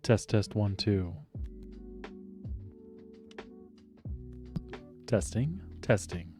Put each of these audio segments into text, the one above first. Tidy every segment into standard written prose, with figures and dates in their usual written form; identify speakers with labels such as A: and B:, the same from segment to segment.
A: Test, test, 1, 2. Testing, testing.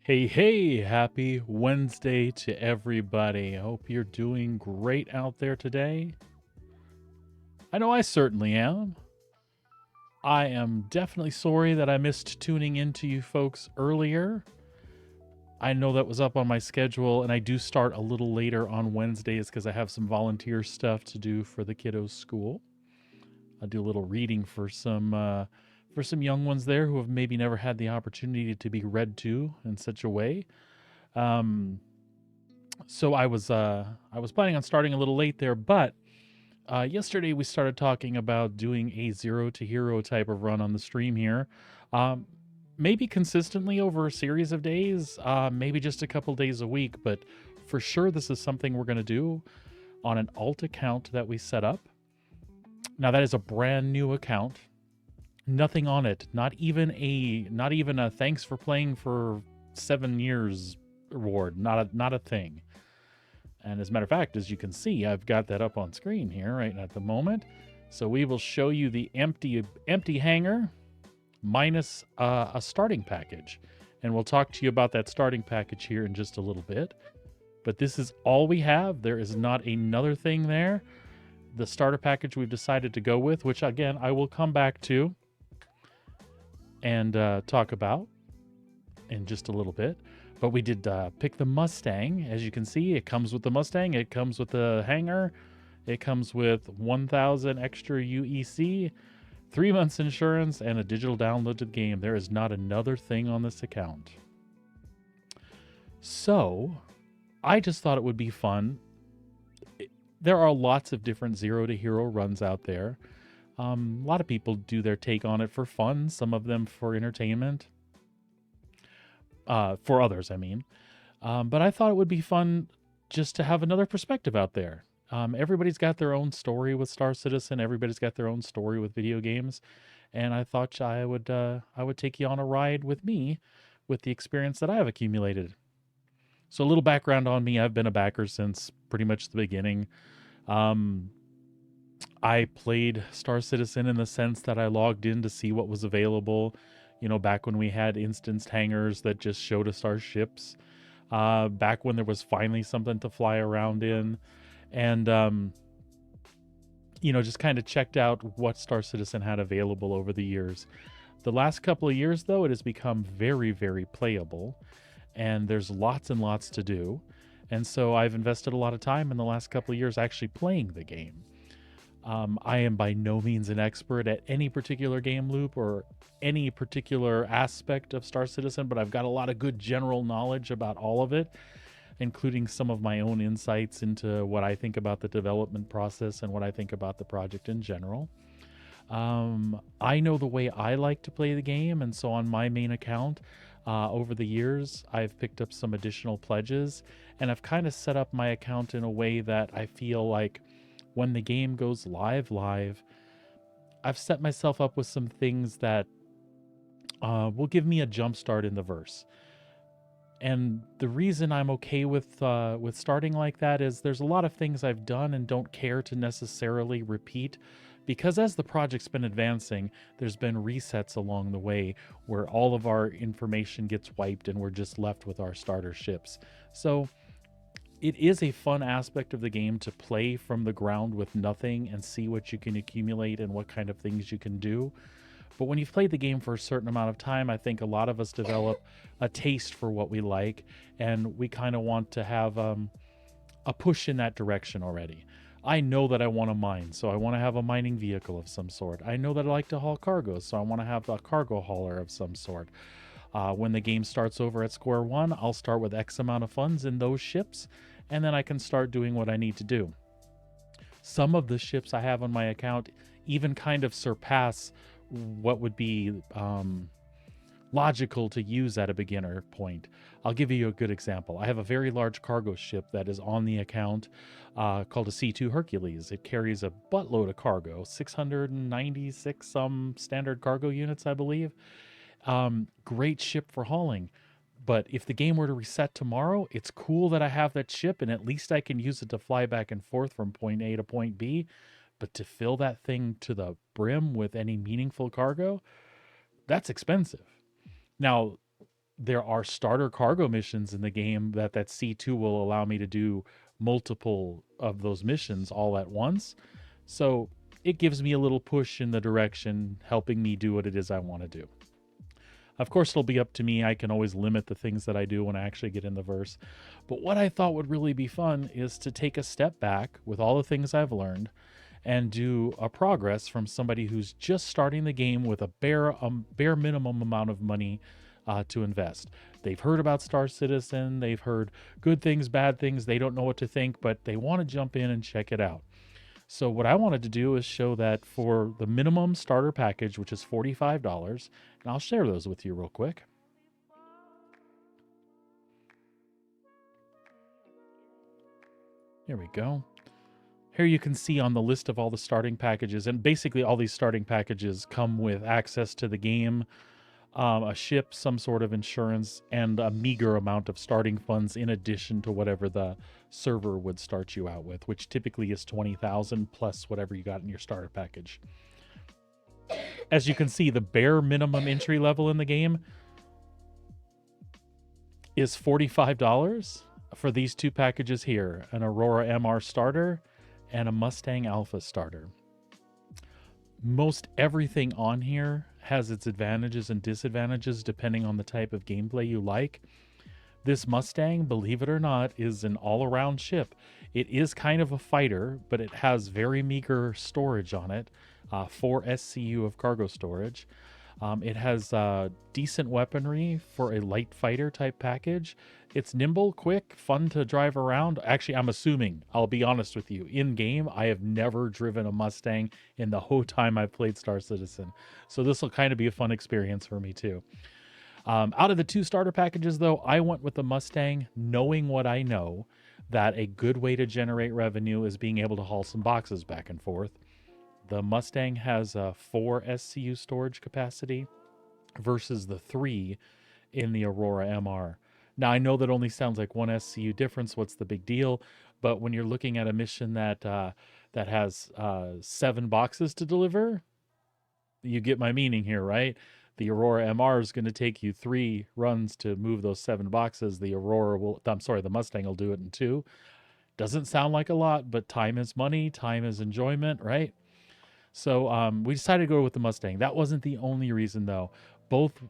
A: Hey, hey, happy Wednesday to everybody. I hope you're doing great out there today. I know I certainly am. I am definitely sorry that I missed tuning in to you folks earlier. I know that was up on my schedule, and I do start a little later on Wednesdays because I have some volunteer stuff to do for the kiddos' school. I do a little reading for some young ones there who have maybe never had the opportunity to be read to in such a way. So I was planning on starting a little late there, but yesterday we started talking about doing a zero to hero type of run on the stream here. Maybe consistently over a series of days, maybe just a couple days a week, but for sure this is something we're going to do on an alt account that we set up. Now that is a brand new account. Nothing on it, not even a thanks for playing for 7 years reward, not a thing. And as a matter of fact, as you can see, I've got that up on screen here right at the moment. So we will show you the empty hangar minus a starting package. And we'll talk to you about that starting package here in just a little bit. But this is all we have. There is not another thing there. The starter package we've decided to go with, which again, I will come back to and talk about in just a little bit. But we did pick the Mustang. As you can see, it comes with the Mustang. It comes with the hangar. It comes with 1,000 extra UEC, 3 months insurance, and a digital download to the game. There is not another thing on this account. So, I just thought it would be fun. There are lots of different zero to hero runs out there. A lot of people do their take on it for fun, some of them for entertainment. For others, I mean. But I thought it would be fun just to have another perspective out there. Everybody's got their own story with Star Citizen. Everybody's got their own story with video games. And I thought I would take you on a ride with me with the experience that I have accumulated. So a little background on me. I've been a backer since pretty much the beginning. I played Star Citizen in the sense that I logged in to see what was available. You know, back when we had instanced hangars that just showed us our ships. Back when there was finally something to fly around in. And, you know, just kind of checked out what Star Citizen had available over the years. The last couple of years, though, it has become very, very playable. And there's lots and lots to do. And so I've invested a lot of time in the last couple of years actually playing the game. I am by no means an expert at any particular game loop or any particular aspect of Star Citizen, but I've got a lot of good general knowledge about all of it, including some of my own insights into what I think about the development process and what I think about the project in general. I know the way I like to play the game, and so on my main account, over the years, I've picked up some additional pledges, and I've kind of set up my account in a way that I feel like when the game goes live, I've set myself up with some things that will give me a jump start in the verse. And the reason I'm okay with starting like that is there's a lot of things I've done and don't care to necessarily repeat, because as the project's been advancing, there's been resets along the way where all of our information gets wiped and we're just left with our starter ships. So it is a fun aspect of the game to play from the ground with nothing and see what you can accumulate and what kind of things you can do. But when you've played the game for a certain amount of time, I think a lot of us develop a taste for what we like, and we kind of want to have a push in that direction already. I know that I want to mine, so I want to have a mining vehicle of some sort. I know that I like to haul cargo, so I want to have a cargo hauler of some sort. When the game starts over at square one, I'll start with X amount of funds in those ships, and then I can start doing what I need to do. Some of the ships I have on my account even kind of surpass what would be logical to use at a beginner point. I'll give you a good example. I have a very large cargo ship that is on the account called a C2 Hercules. It carries a buttload of cargo, 696 some standard cargo units, I believe. Great ship for hauling. But if the game were to reset tomorrow, it's cool that I have that ship, and at least I can use it to fly back and forth from point A to point B. But to fill that thing to the brim with any meaningful cargo, that's expensive. Now, there are starter cargo missions in the game that C2 will allow me to do multiple of those missions all at once. So it gives me a little push in the direction, helping me do what it is I want to do. Of course, it'll be up to me. I can always limit the things that I do when I actually get in the verse. But what I thought would really be fun is to take a step back with all the things I've learned and do a progress from somebody who's just starting the game with a bare minimum amount of money to invest. They've heard about Star Citizen, they've heard good things, bad things, they don't know what to think, but they want to jump in and check it out. So what I wanted to do is show that for the minimum starter package, which is $45, and I'll share those with you real quick. Here we go. Here you can see on the list of all the starting packages, and basically all these starting packages come with access to the game, a ship, some sort of insurance, and a meager amount of starting funds in addition to whatever the server would start you out with, which typically is 20,000 plus whatever you got in your starter package. As you can see, the bare minimum entry level in the game is $45 for these two packages here, an Aurora MR starter and a Mustang Alpha starter. Most everything on here has its advantages and disadvantages depending on the type of gameplay you like. This Mustang, believe it or not, is an all-around ship. It is kind of a fighter, but it has very meager storage on it, 4 SCU of cargo storage. It has decent weaponry for a light fighter type package. It's nimble, quick, fun to drive around. Actually, I'm assuming, I'll be honest with you, in game, I have never driven a Mustang in the whole time I've played Star Citizen. So this will kind of be a fun experience for me too. Out of the two starter packages though, I went with the Mustang, knowing what I know, that a good way to generate revenue is being able to haul some boxes back and forth. The Mustang has a 4 SCU storage capacity versus the 3 in the Aurora MR. Now, I know that only sounds like 1 SCU difference. What's the big deal? But when you're looking at a mission that that has 7 boxes to deliver, you get my meaning here, right? The Aurora MR is going to take you 3 runs to move those 7 boxes. The Mustang will do it in 2. Doesn't sound like a lot, but time is money. Time is enjoyment, right? So we decided to go with the Mustang. That wasn't the only reason, though. Both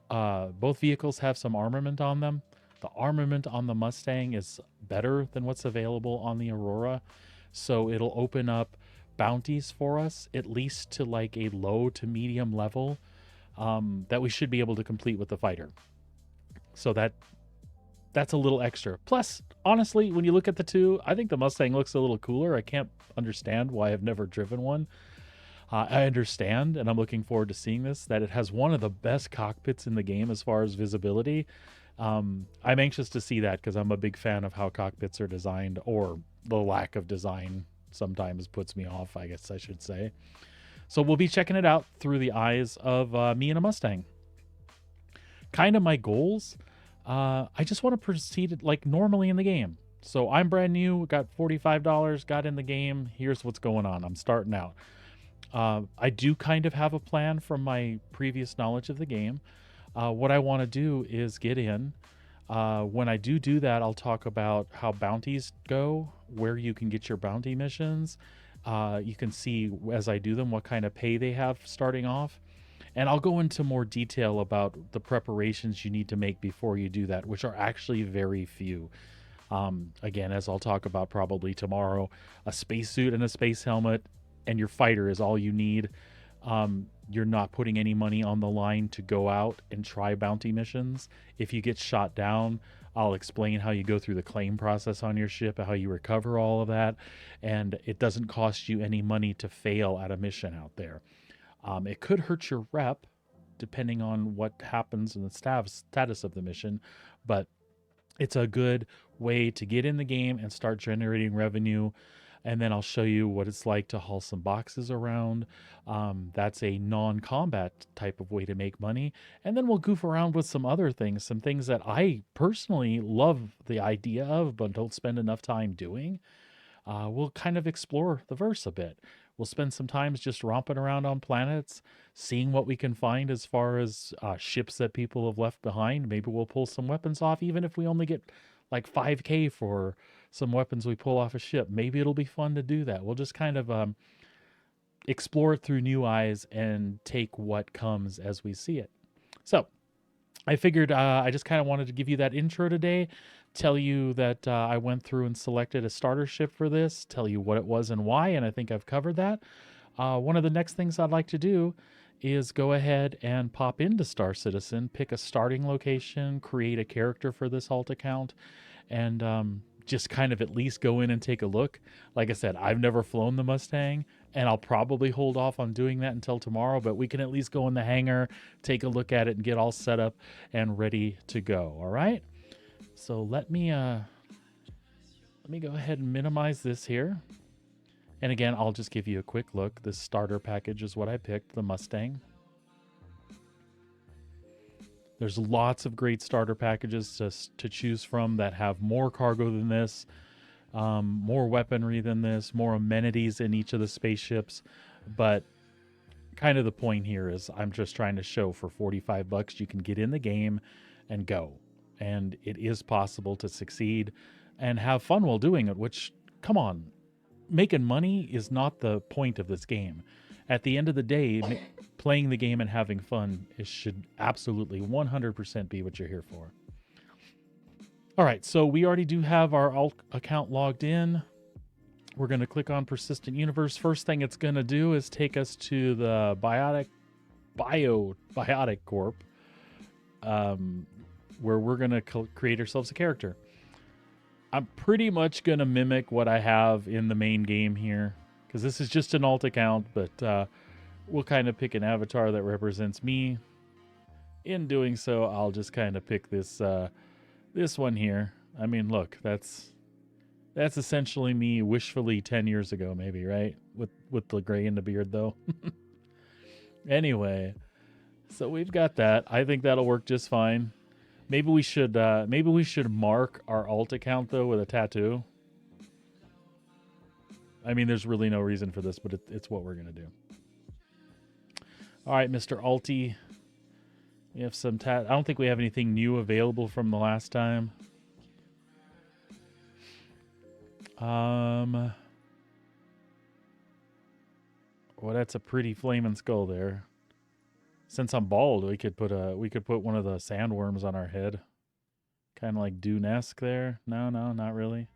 A: vehicles have some armament on them. The armament on the Mustang is better than what's available on the Aurora, so it'll open up bounties for us, at least to like a low to medium level, that we should be able to complete with the fighter. So that's a little extra. Plus, honestly, when you look at the two, I think the Mustang looks a little cooler. I can't understand why I've never driven one. I understand, and I'm looking forward to seeing this, that it has one of the best cockpits in the game as far as visibility. I'm anxious to see that because I'm a big fan of how cockpits are designed, or the lack of design sometimes puts me off, I guess I should say. So we'll be checking it out through the eyes of me and a Mustang. Kind of my goals. I just want to proceed like normally in the game. So I'm brand new, got $45, got in the game. Here's what's going on. I'm starting out. I do kind of have a plan from my previous knowledge of the game. What I want to do is get in. When I do that, I'll talk about how bounties go, where you can get your bounty missions. You can see as I do them what kind of pay they have starting off. And I'll go into more detail about the preparations you need to make before you do that, which are actually very few. Again, as I'll talk about probably tomorrow, a spacesuit and a space helmet and your fighter is all you need. You're not putting any money on the line to go out and try bounty missions. If you get shot down, I'll explain how you go through the claim process on your ship, how you recover all of that, and it doesn't cost you any money to fail at a mission out there. It could hurt your rep, depending on what happens in the status of the mission, but it's a good way to get in the game and start generating revenue. And then I'll show you what it's like to haul some boxes around. That's a non-combat type of way to make money. And then we'll goof around with some other things, some things that I personally love the idea of, but don't spend enough time doing. We'll kind of explore the verse a bit. We'll spend some time just romping around on planets, seeing what we can find as far as ships that people have left behind. Maybe we'll pull some weapons off, even if we only get like 5K for some weapons we pull off a ship. Maybe it'll be fun to do that. We'll just kind of explore it through new eyes and take what comes as we see it. So I figured I just kind of wanted to give you that intro today, tell you that I went through and selected a starter ship for this, tell you what it was and why, and I think I've covered that. One of the next things I'd like to do is go ahead and pop into Star Citizen, pick a starting location, create a character for this alt account, and just kind of at least go in and take a look. Like I said, I've never flown the Mustang, and I'll probably hold off on doing that until tomorrow, but we can at least go in the hangar, take a look at it, and get all set up and ready to go. All right? So let me go ahead and minimize this here. And again, I'll just give you a quick look. This starter package is what I picked, the Mustang. There's lots of great starter packages to choose from that have more cargo than this, more weaponry than this, more amenities in each of the spaceships. But kind of the point here is I'm just trying to show for 45 bucks you can get in the game and go. And it is possible to succeed and have fun while doing it, which, come on, making money is not the point of this game. At the end of the day, playing the game and having fun should absolutely 100% be what you're here for. All right, so we already do have our alt account logged in. We're going to click on Persistent Universe. First thing it's going to do is take us to the Biotic Corp, where we're going to create ourselves a character. I'm pretty much going to mimic what I have in the main game here, because this is just an alt account, but we'll kind of pick an avatar that represents me. In doing so, I'll just kind of pick this this one here. I mean, look, that's essentially me wishfully 10 years ago, maybe, right? With the gray and the beard, though. Anyway, so we've got that. I think that'll work just fine. Maybe we should mark our alt account though with a tattoo. I mean, there's really no reason for this, but it's what we're gonna do. All right, Mr. Alti, we have some I don't think we have anything new available from the last time. Well, that's a pretty flaming skull there. Since I'm bald, we could put one of the sandworms on our head. Kind of like Dune-esque there. No, not really.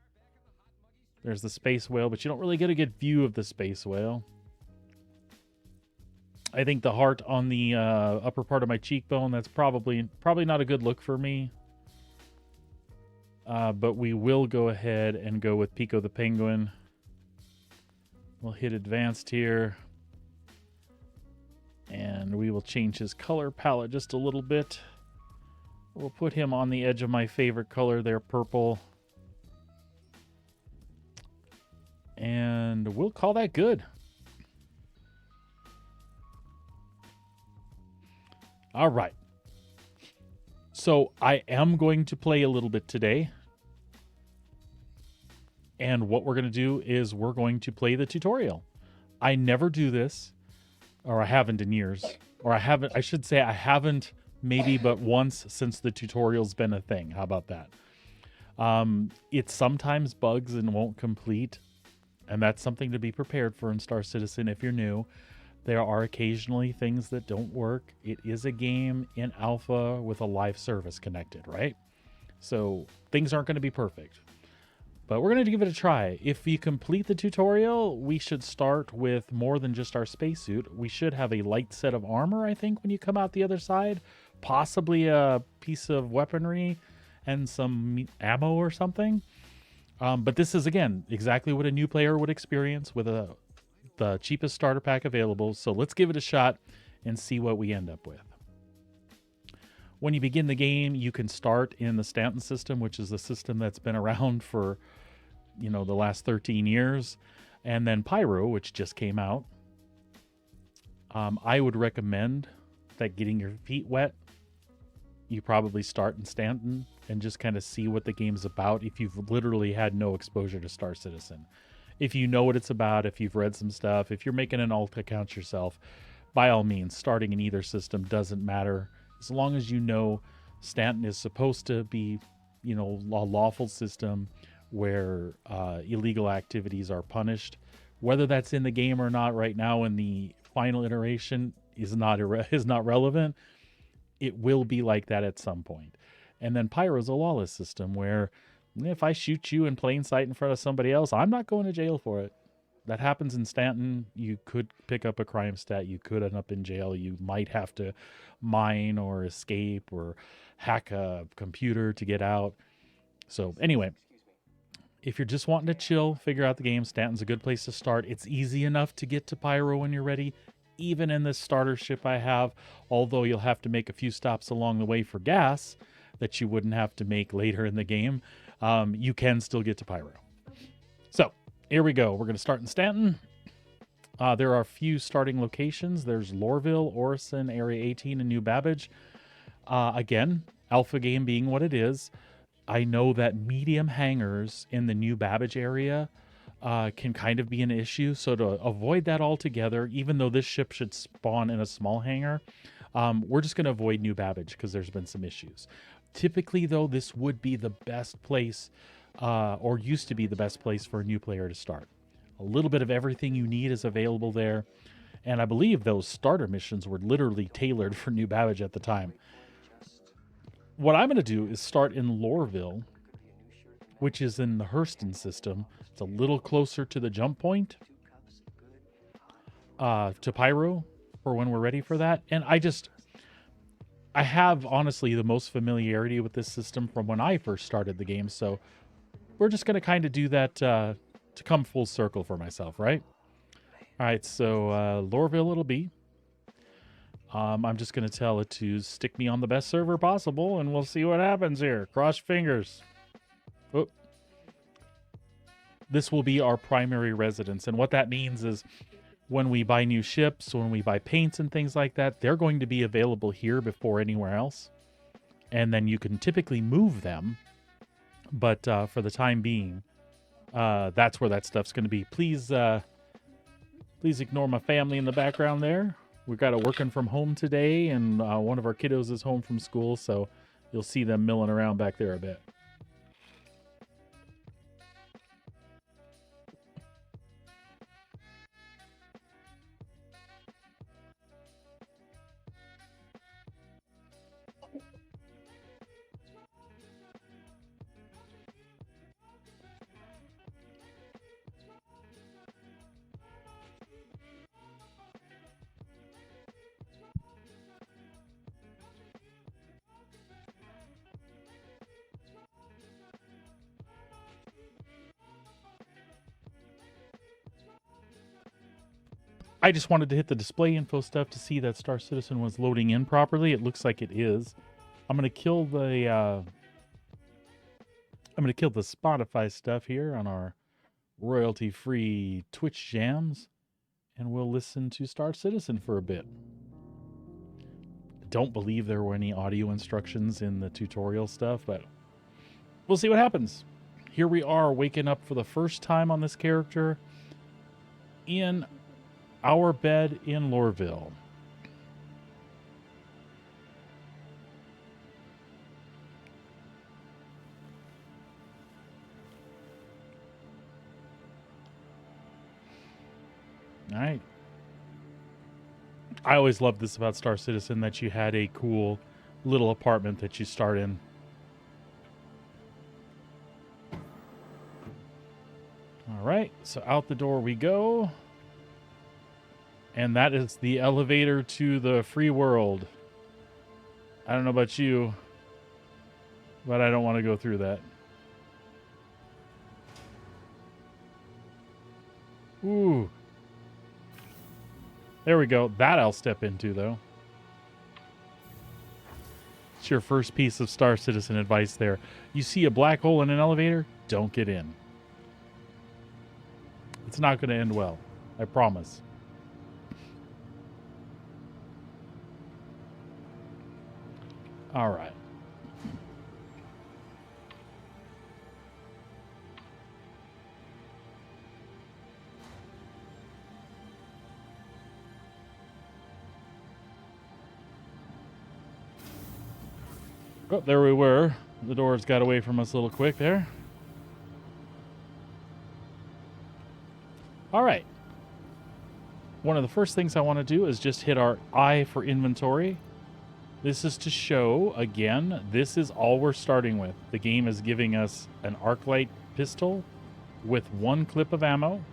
A: There's the space whale, but you don't really get a good view of the space whale. I think the heart on the upper part of my cheekbone, that's probably not a good look for me. But we will go ahead and go with Pico the Penguin. We'll hit advanced here. And we will change his color palette just a little bit. We'll put him on the edge of my favorite color there, purple. And we'll call that good. All right. So I am going to play a little bit today. And what we're going to do is we're going to play the tutorial. I never do this. Or I haven't in years. Or I should say I haven't maybe but once since the tutorial's been a thing. How about that? It sometimes bugs and won't complete. And that's something to be prepared for in Star Citizen if you're new. There are occasionally things that don't work. It is a game in alpha with a live service connected, right? So things aren't going to be perfect. But we're going to give it a try. If we complete the tutorial, we should start with more than just our spacesuit. We should have a light set of armor, I think, when you come out the other side. Possibly a piece of weaponry and some ammo or something. But this is, again, exactly what a new player would experience with the cheapest starter pack available. So let's give it a shot and see what we end up with. When you begin the game, you can start in the Stanton system, which is the system that's been around for, the last 13 years. And then Pyro, which just came out. I would recommend that getting your feet wet, you probably start in Stanton and just kind of see what the game's about if you've literally had no exposure to Star Citizen. If you know what it's about, if you've read some stuff, if you're making an alt account yourself, by all means, starting in either system doesn't matter. As long as you know Stanton is supposed to be, a lawful system where illegal activities are punished. Whether that's in the game or not right now in the final iteration is not relevant. it will be like that at some point. And then Pyro's a lawless system where if I shoot you in plain sight in front of somebody else, I'm not going to jail for it. That happens in Stanton. You could pick up a crime stat. You could end up in jail. You might have to mine or escape or hack a computer to get out. So anyway, if you're just wanting to chill, figure out the game, Stanton's a good place to start. It's easy enough to get to Pyro when you're ready, even in this starter ship I have, although you'll have to make a few stops along the way for gas that you wouldn't have to make later in the game. You can still get to Pyro. So here we go. We're going to start in Stanton. There are a few starting locations. There's Lorville, Orison, Area 18, and New Babbage. Again, alpha game being what it is, I know that medium hangars in the New Babbage area can kind of be an issue. So to avoid that altogether, even though this ship should spawn in a small hangar, we're just going to avoid New Babbage because there's been some issues. Typically, though, this would be the best place, or used to be the best place for a new player to start. A little bit of everything you need is available there. And I believe those starter missions were literally tailored for New Babbage at the time. What I'm going to do is start in Lorville, which is in the Hurston system. It's a little closer to the jump point, to Pyro, for when we're ready for that. And I have, honestly, the most familiarity with this system from when I first started the game, so we're just going to kind of do that to come full circle for myself, right? All right, so Lorville it'll be. I'm just going to tell it to stick me on the best server possible, and we'll see what happens here. Cross fingers. Oh. This will be our primary residence, and what that means is when we buy new ships, when we buy paints and things like that, they're going to be available here before anywhere else. And then you can typically move them, but for the time being, that's where that stuff's going to be. Please ignore my family in the background there. We've got a working from home today, and one of our kiddos is home from school, so you'll see them milling around back there a bit. I just wanted to hit the display info stuff to see that Star Citizen was loading in properly. It looks like it is. I'm gonna kill the Spotify stuff here on our royalty-free Twitch jams, and we'll listen to Star Citizen for a bit. I don't believe there were any audio instructions in the tutorial stuff, but we'll see what happens. Here we are, waking up for the first time on this character in our bed in Lorville. All right. I always loved this about Star Citizen, that you had a cool little apartment that you start in. All right, so out the door we go. And that is the elevator to the free world. I don't know about you, but I don't want to go through that. Ooh. There we go. That I'll step into, though. It's your first piece of Star Citizen advice there. You see a black hole in an elevator? Don't get in. It's not going to end well. I promise. All right. Oh, there we were. The doors got away from us a little quick there. All right. One of the first things I want to do is just hit our I for inventory. This is to show, again, this is all we're starting with. The game is giving us an Arclight pistol with 1 clip of ammo.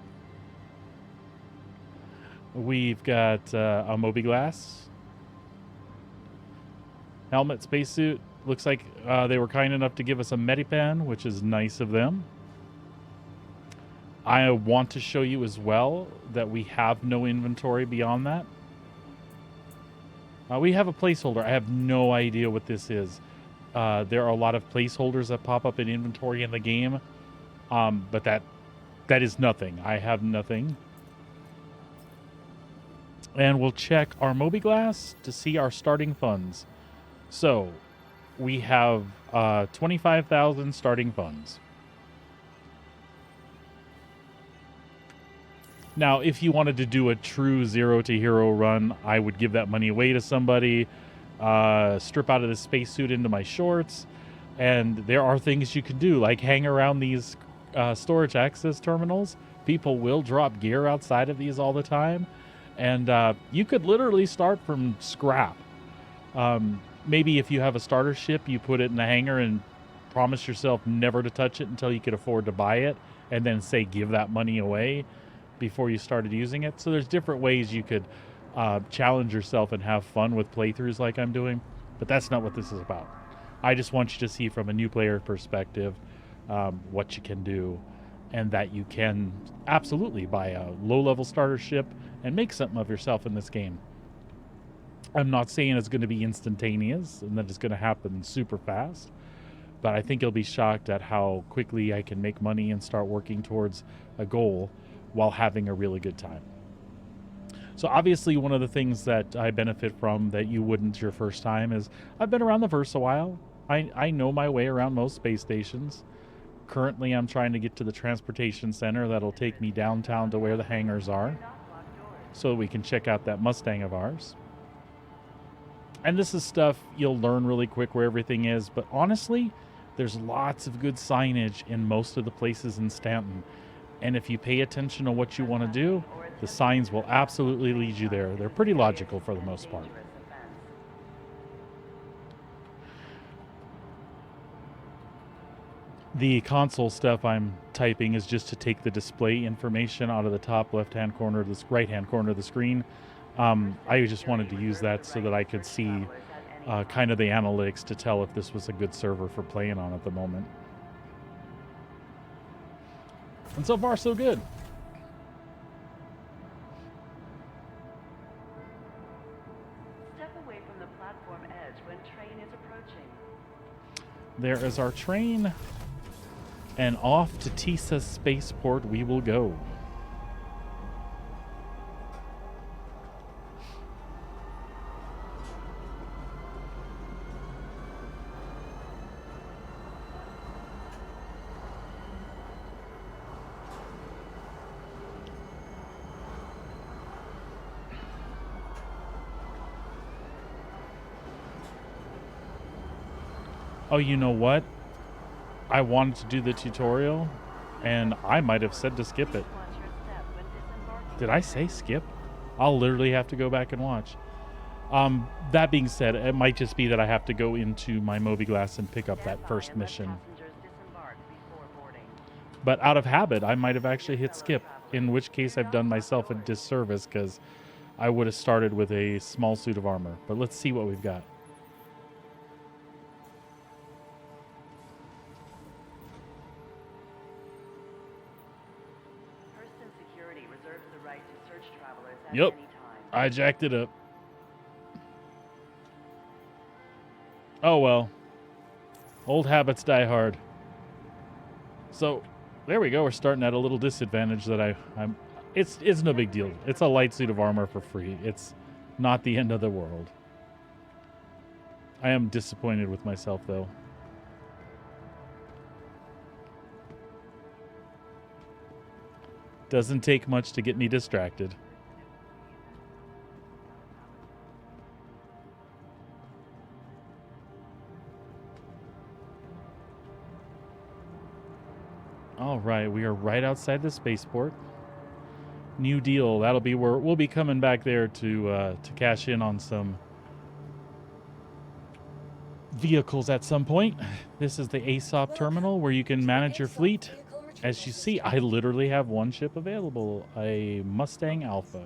A: We've got a Mobiglass. Helmet, spacesuit. Looks like they were kind enough to give us a Medipan, which is nice of them. I want to show you as well that we have no inventory beyond that. We have a placeholder. I have no idea what this is. There are a lot of placeholders that pop up in inventory in the game, but that is nothing. I have nothing. And we'll check our Mobiglass to see our starting funds. So we have 25,000 starting funds. Now, if you wanted to do a true zero to hero run, I would give that money away to somebody, strip out of the spacesuit into my shorts, and there are things you can do, like hang around these storage access terminals. People will drop gear outside of these all the time, and you could literally start from scrap. Maybe if you have a starter ship, you put it in the hangar and promise yourself never to touch it until you could afford to buy it, and then say give that money away before you started using it. So there's different ways you could challenge yourself and have fun with playthroughs like I'm doing, but that's not what this is about. I just want you to see from a new player perspective what you can do, and that you can absolutely buy a low-level starter ship and make something of yourself in this game. I'm not saying it's going to be instantaneous and that it's going to happen super fast, but I think you'll be shocked at how quickly I can make money and start working towards a goal while having a really good time. So obviously one of the things that I benefit from that you wouldn't your first time is I've been around the Verse a while. I know my way around most space stations. Currently I'm trying to get to the transportation center that'll take me downtown to where the hangars are, so we can check out that Mustang of ours. And this is stuff you'll learn really quick where everything is, but honestly, there's lots of good signage in most of the places in Stanton. And if you pay attention to what you want to do, the signs will absolutely lead you there. They're pretty logical for the most part. The console stuff I'm typing is just to take the display information out of the top left-hand corner, this right-hand corner of the screen. I just wanted to use that so that I could see kind of the analytics to tell if this was a good server for playing on at the moment. And so far, so good.
B: Step away from the platform edge when train is approaching.
A: There is our train, and off to Teasa Spaceport we will go. Oh, you know what? I wanted to do the tutorial, and I might have said to skip it. Did I say skip? I'll literally have to go back and watch. That being said, it might just be that I have to go into my Mobiglass and pick up that first mission. But out of habit, I might have actually hit skip, in which case I've done myself a disservice because I would have started with a small suit of armor. But let's see what we've got. Yep, I jacked it up. Oh well. Old habits die hard. So, there we go. We're starting at a little disadvantage that it's no big deal. It's a light suit of armor for free. It's not the end of the world. I am disappointed with myself though. Doesn't take much to get me distracted. All right, we are right outside the spaceport. New Deal. That'll be where we'll be coming back there to cash in on some vehicles at some point. This is the ASOP terminal where you can manage your fleet. As you see, I literally have one ship available, a Mustang Alpha.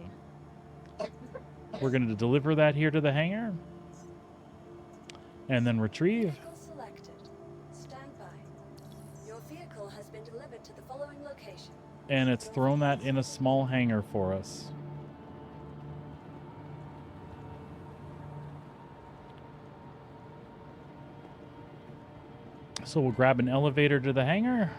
A: We're going to deliver that here to the hangar and then retrieve.
C: Vehicle selected. Stand by. Your vehicle has been delivered to the following location.
A: And it's thrown that in a small hangar for us. So we'll grab an elevator to the hangar.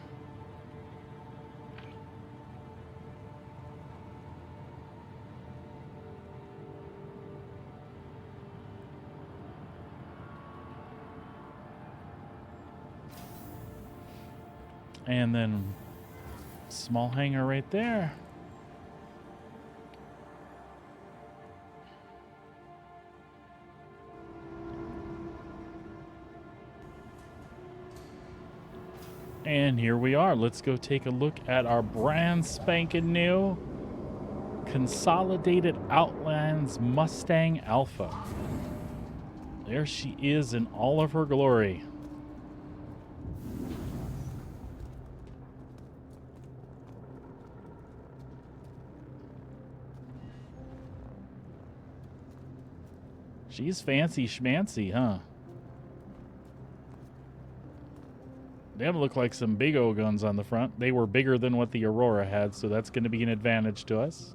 A: And then small hangar right there. And here we are. Let's go take a look at our brand spanking new Consolidated Outlands Mustang Alpha. There she is in all of her glory. She's fancy schmancy, huh? Them look like some big old guns on the front. They were bigger than what the Aurora had, so that's going to be an advantage to us.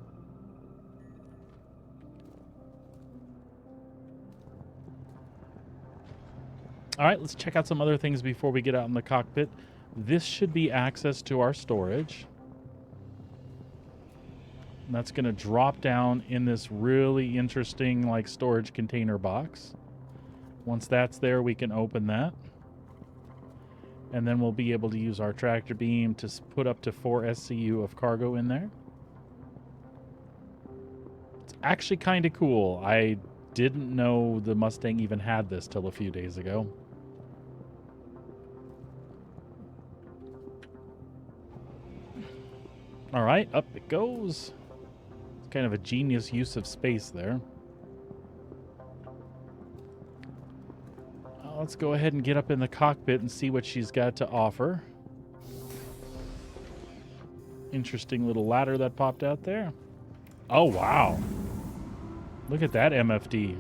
A: All right, let's check out some other things before we get out in the cockpit. This should be access to our storage. And that's going to drop down in this really interesting like storage container box. Once that's there, we can open that. And then we'll be able to use our tractor beam to put up to 4 SCU of cargo in there. It's actually kind of cool. I didn't know the Mustang even had this till a few days ago. All right, up it goes. It's kind of a genius use of space there. Let's go ahead and get up in the cockpit and see what she's got to offer. Interesting little ladder that popped out there. Oh, wow. Look at that MFD.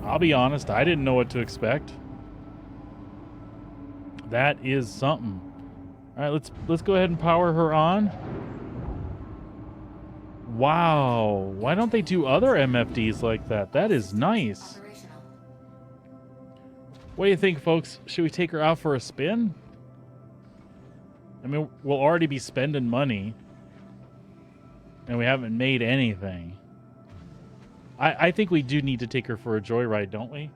A: I'll be honest, I didn't know what to expect. That is something. All right, let's go ahead and power her on. Wow, why don't they do other MFDs like that? That is nice. What do you think, folks? Should we take her out for a spin? I mean, we'll already be spending money, and we haven't made anything. I think we do need to take her for a joyride, don't we?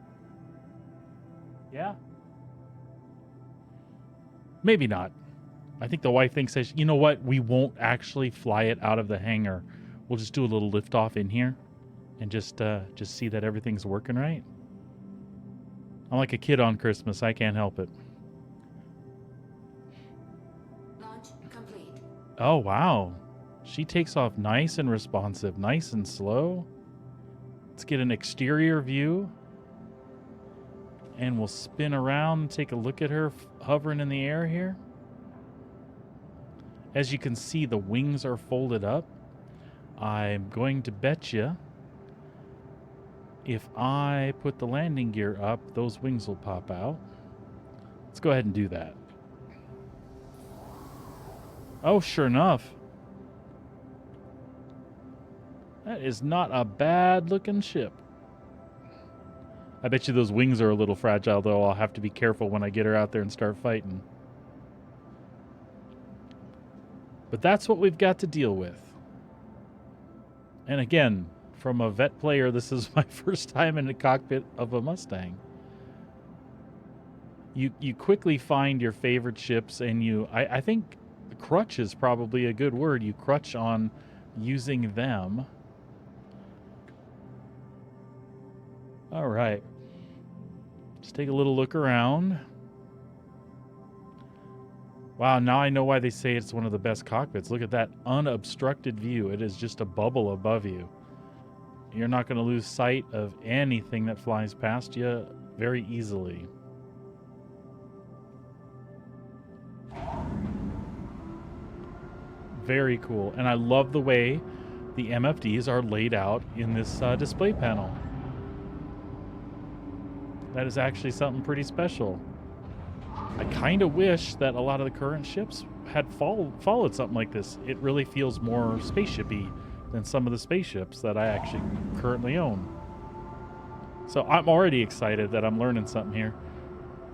A: Yeah? Maybe not. I think the wife thinks, you know what? We won't actually fly it out of the hangar. We'll just do a little liftoff in here and just see that everything's working right. I'm like a kid on Christmas. I can't help it.
C: Launch complete.
A: Oh, wow. She takes off nice and responsive, nice and slow. Let's get an exterior view. And we'll spin around and take a look at her hovering in the air here. As you can see, the wings are folded up. I'm going to bet you if I put the landing gear up, those wings will pop out. Let's go ahead and do that. Oh, sure enough. That is not a bad looking ship. I bet you those wings are a little fragile, though. I'll have to be careful when I get her out there and start fighting. But that's what we've got to deal with. And again, from a vet player, this is my first time in the cockpit of a Mustang. You quickly find your favorite ships, and I think crutch is probably a good word. You crutch on using them. All right. Let's take a little look around. Wow, now I know why they say it's one of the best cockpits. Look at that unobstructed view. It is just a bubble above you. you're not going to lose sight of anything that flies past you very easily. Very cool. And I love the way the MFDs are laid out in this display panel. That is actually something pretty special. I kind of wish that a lot of the current ships had followed something like this. It really feels more spaceship-y than some of the spaceships that I actually currently own. So I'm already excited that I'm learning something here.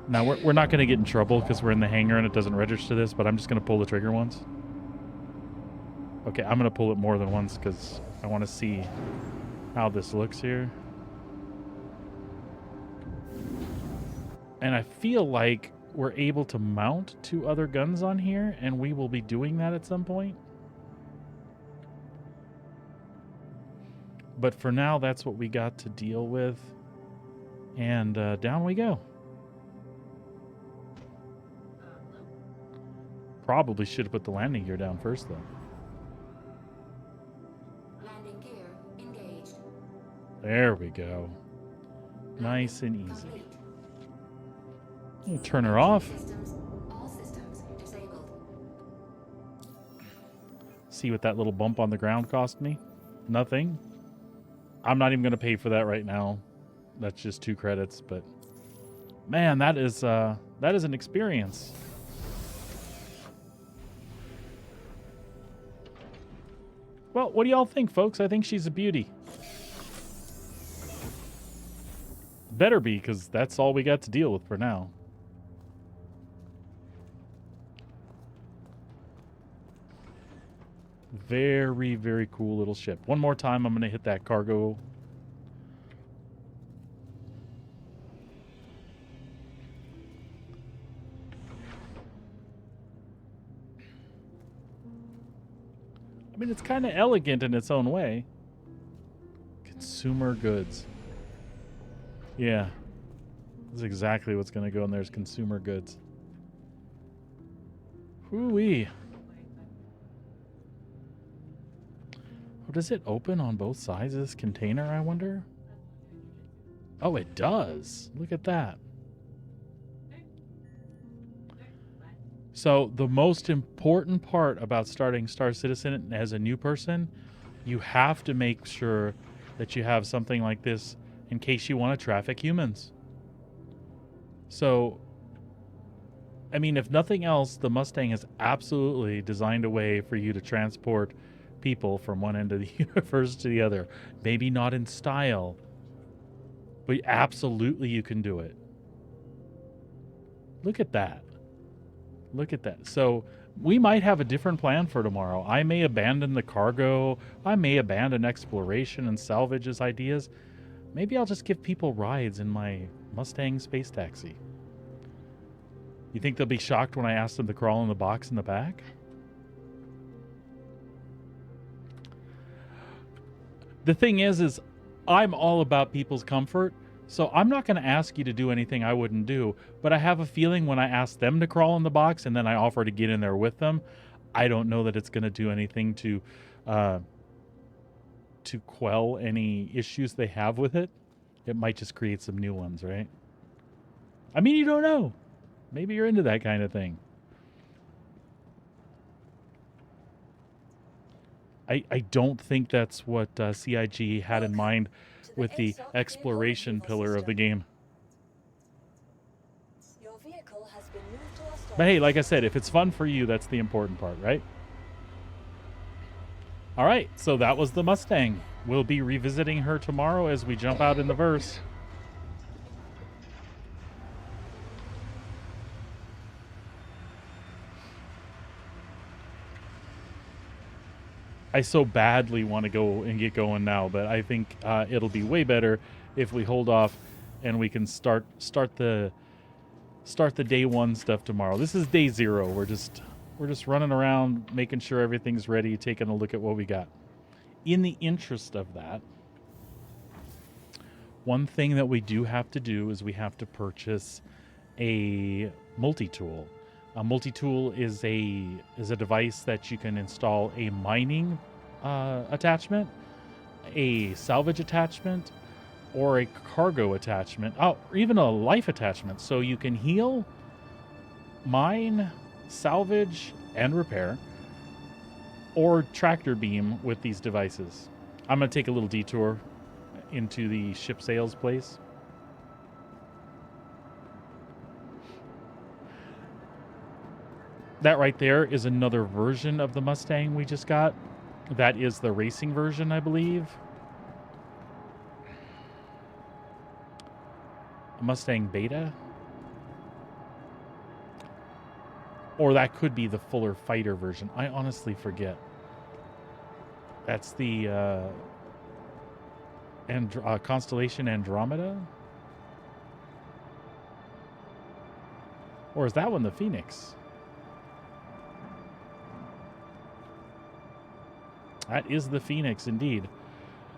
A: Now, we're not going to get in trouble because we're in the hangar and it doesn't register this, but I'm just going to pull the trigger once. Okay, I'm going to pull it more than once because I want to see how this looks here. And I feel like we're able to mount 2 other guns on here, and we will be doing that at some point. But for now, that's what we got to deal with. And down we go. Probably should have put the landing gear down first, though.
C: Landing gear engaged.
A: There we go. Nice and easy. We'll turn her off.
C: All systems disabled.
A: See what that little bump on the ground cost me? Nothing. I'm not even going to pay for that right now. That's just 2 credits, but man, that is an experience. Well, what do y'all think, folks? I think she's a beauty. Better be, because that's all we got to deal with for now. Very, very cool little ship. One more time, I'm going to hit that cargo. I mean, it's kind of elegant in its own way. Consumer goods. Yeah. That's exactly what's going to go in there is consumer goods. Hoo-wee. Oh, does it open on both sides of this container, I wonder? Oh, it does. Look at that. So the most important part about starting Star Citizen as a new person, you have to make sure that you have something like this in case you want to traffic humans. So, I mean, if nothing else, the Mustang is absolutely designed a way for you to transport people from one end of the universe to the other. Maybe not in style, but absolutely you can do it. Look at that. Look at that. So we might have a different plan for tomorrow. I may abandon the cargo. I may abandon exploration and salvage as ideas. Maybe I'll just give people rides in my Mustang space taxi. You think they'll be shocked when I ask them to crawl in the box in the back? The thing is I'm all about people's comfort. So I'm not going to ask you to do anything I wouldn't do, but I have a feeling when I ask them to crawl in the box and then I offer to get in there with them, I don't know that it's going to do anything to quell any issues they have with it. It might just create some new ones, right? I mean, you don't know. Maybe you're into that kind of thing. I don't think that's what CIG had in mind with the exploration pillar of the game.
C: Your vehicle has been moved to our storage.
A: But hey, like I said, if it's fun for you, that's the important part, right? All right, so that was the Mustang. We'll be revisiting her tomorrow as we jump out in the verse. I so badly want to go and get going now, but I think it'll be way better if we hold off and we can start the day 1 stuff tomorrow. This is day 0. We're just running around, making sure everything's ready, taking a look at what we got. In the interest of that, one thing that we do have to do is we have to purchase a multi-tool. A multi-tool is a device that you can install a mining attachment a salvage attachment or a cargo attachment. Oh, or even a life attachment. So you can heal, mine, salvage, and repair, or tractor beam with these devices. I'm going to take a little detour into the ship sales place. That right there is another version of the Mustang we just got. That is the racing version, I believe. A Mustang Beta. Or that could be the fuller fighter version. I honestly forget. That's the Constellation Andromeda? Or is that one the Phoenix? That is the Phoenix, indeed.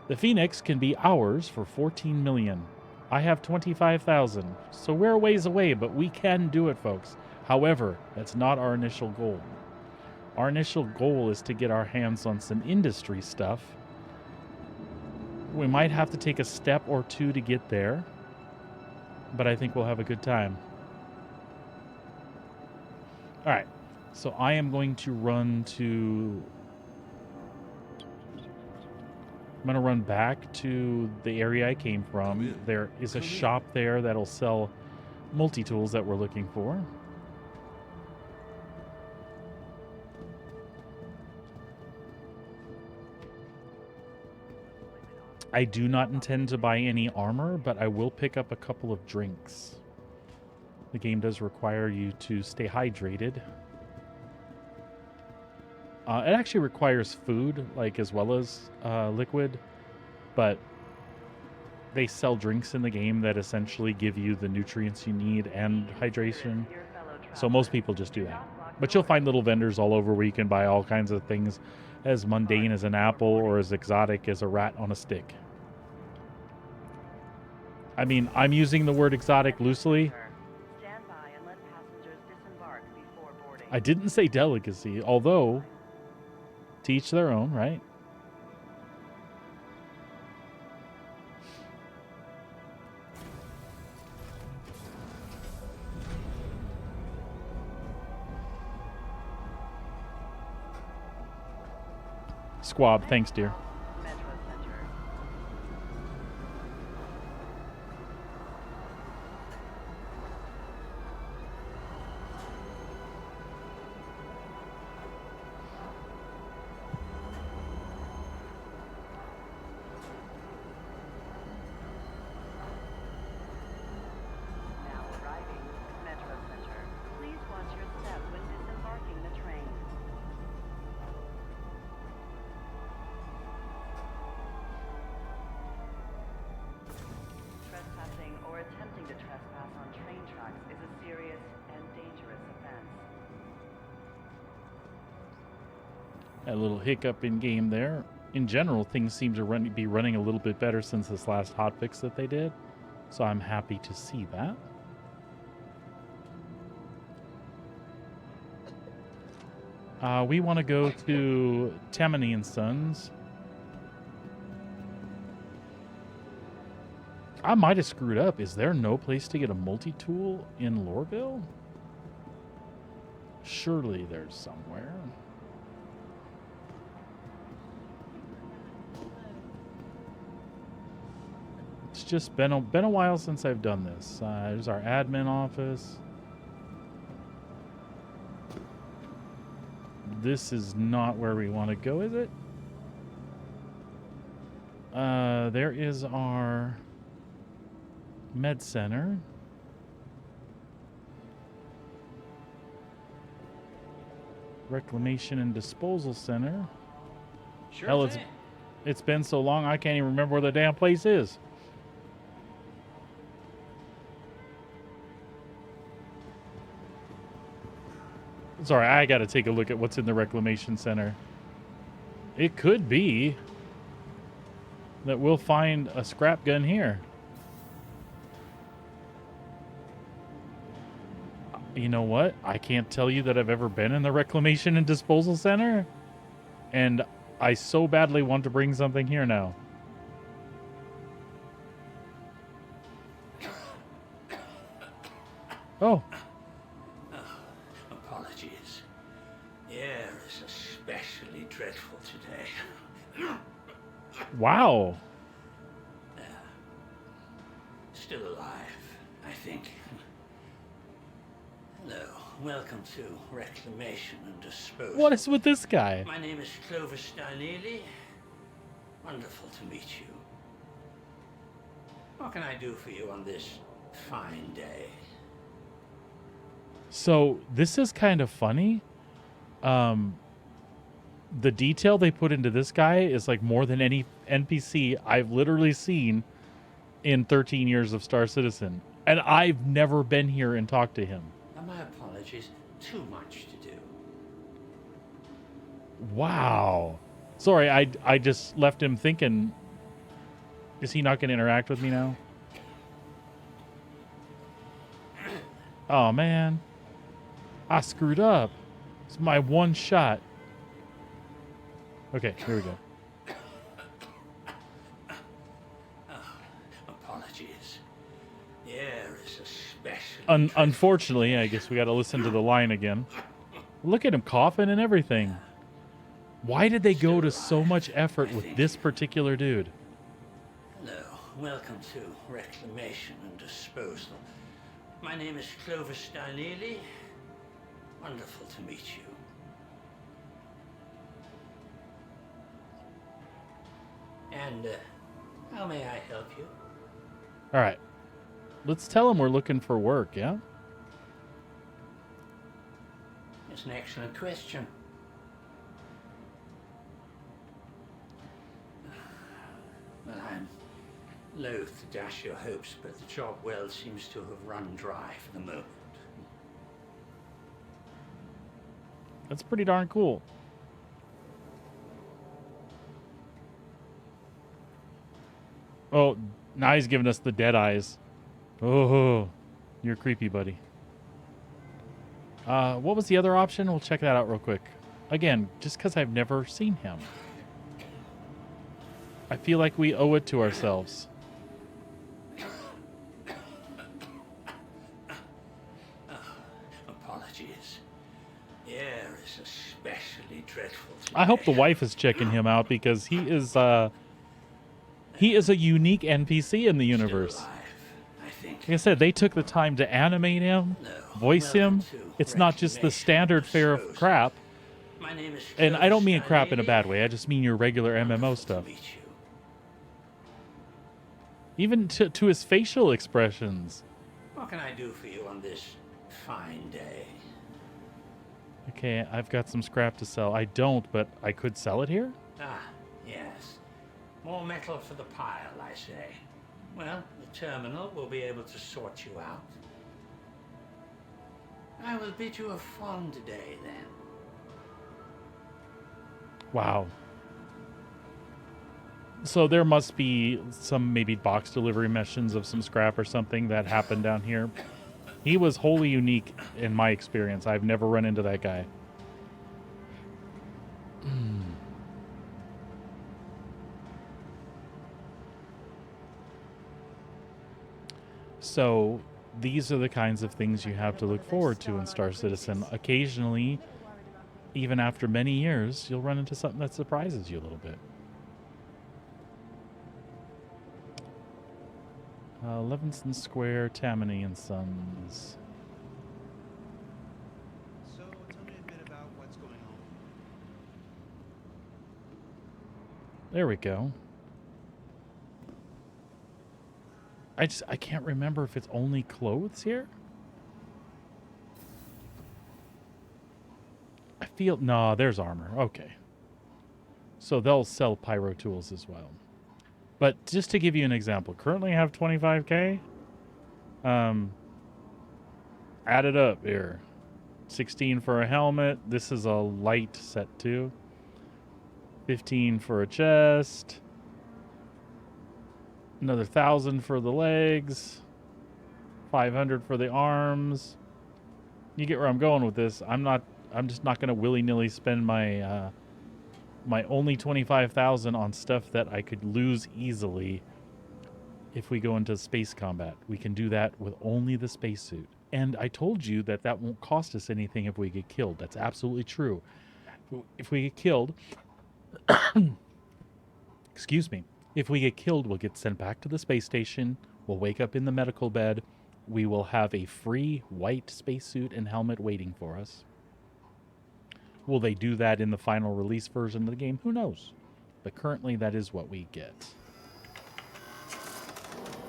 A: The Phoenix can be ours for 14 million. I have 25,000, so we're a ways away, but we can do it, folks. However, that's not our initial goal. Our initial goal is to get our hands on some industry stuff. We might have to take a step or two to get there, but I think we'll have a good time. All right, so I am going to run to... I'm going to run back to the area I came from. There is a shop there that'll sell multi-tools that we're looking for. I do not intend to buy any armor, but I will pick up a couple of drinks. The game does require you to stay hydrated. It actually requires food, like as well as liquid, but they sell drinks in the game that essentially give you the nutrients you need and hydration. So most people just do that. But you'll find little vendors all over where you can buy all kinds of things as mundane as an apple or as exotic as a rat on a stick. I mean, I'm using the word exotic loosely.
B: Stand by and let passengers disembark before boarding.
A: I didn't say delicacy, although to each their own, right? Squab, thanks, dear.
B: Metro Center. Now arriving, Metro Center. Please watch your step when disembarking the train. Trespassing or attempting to trespass on train tracks is a serious and dangerous offense.
A: A little hiccup in game there. In general, things seem to be running a little bit better since this last hotfix that they did. So I'm happy to see that. We want to go to Tammany and Sons. I might have screwed up. Is there no place to get a multi-tool in Lorville? Surely there's somewhere. It's just been a while since I've done this. There's our admin office. This is not where we want to go, is it? There is our med center. Reclamation and disposal center.
D: Sure
A: Hell,
D: thing.
A: it's been so long I can't even remember where the damn place is. Sorry, I got to take a look at what's in the reclamation center. It could be that we'll find a scrap gun here. You know what? I can't tell you that I've ever been in the reclamation and disposal center, and I so badly want to bring something here now. Oh,
D: Apologies. The air is especially dreadful today.
A: wow.
D: Still alive, I think. Hello, welcome to Reclamation and Disposal.
A: What is with this guy?
D: My name is Clover Stein-Ely. Wonderful to meet you. What can I do for you on this fine day?
A: So this is kind of funny. The detail they put into this guy is like more than any NPC I've literally seen in 13 years of Star Citizen. And I've never been here and talked to him.
D: My apologies. Too much to do.
A: Wow. Sorry, I just left him thinking, is he not going to interact with me now? Oh, man. I screwed up. It's my one shot. Okay, here we go.
D: Apologies. The air is especially
A: Unfortunately, I guess we got to listen to the line again. Look at him coughing and everything. Why did they go to so much effort with this particular dude?
D: Hello, welcome to Reclamation and Disposal. My name is Clover Stein-Ely. Wonderful to meet you. And how may I help you?
A: All right. Let's tell him we're looking for work, yeah?
D: It's an excellent question. Well, I'm loath to dash your hopes, but the job well seems to have run dry for the moment.
A: That's pretty darn cool. Oh, now he's giving us the dead eyes. Oh, you're creepy, buddy. What was the other option? We'll check that out real quick. Again, just because I've never seen him. I feel like we owe it to ourselves.
D: Apologies. The air is especially dreadful today.
A: I hope the wife is checking him out because he is a unique NPC in the universe.
D: Still alive, I think.
A: Like I said, they took the time to animate him, voice him. It's not just the standard fare of crap.
D: My name is
A: And I don't mean
D: Clover
A: crap in a bad
D: Stein-Ely.
A: way. I just mean your regular MMO
D: Wonderful
A: stuff.
D: to meet you.
A: Even to his facial expressions.
D: What can I do for you on this fine day?
A: Okay, I've got some scrap to sell. I don't, but I could sell it here?
D: Ah, yes. More metal for the pile, I say. Well, the terminal will be able to sort you out. I will bid you a fond day, then.
A: Wow. So there must be some maybe box delivery missions of some scrap or something that happened down here. He was wholly unique in my experience. I've never run into that guy. So these are the kinds of things you have to look forward to in Star Citizen. Occasionally, even after many years, you'll run into something that surprises you a little bit. Levinson Square, Tammany and Sons.
E: So, tell me a bit about what's going on.
A: There we go. I can't remember if it's only clothes here. I feel no, there's armor. Okay. So they'll sell pyro tools as well. But just to give you an example, currently I have 25k. Add it up here. 16 for a helmet. This is a light set too. 15 for a chest. Another 1,000 for the legs. 500 for the arms. You get where I'm going with this. I'm just not going to willy-nilly spend my my only 25,000 on stuff that I could lose easily if we go into space combat. We can do that with only the spacesuit. And I told you that that won't cost us anything if we get killed. That's absolutely true. If we get killed, excuse me, if we get killed, we'll get sent back to the space station. We'll wake up in the medical bed. We will have a free white spacesuit and helmet waiting for us. Will they do that in the final release version of the game? Who knows? But currently, that is what we get.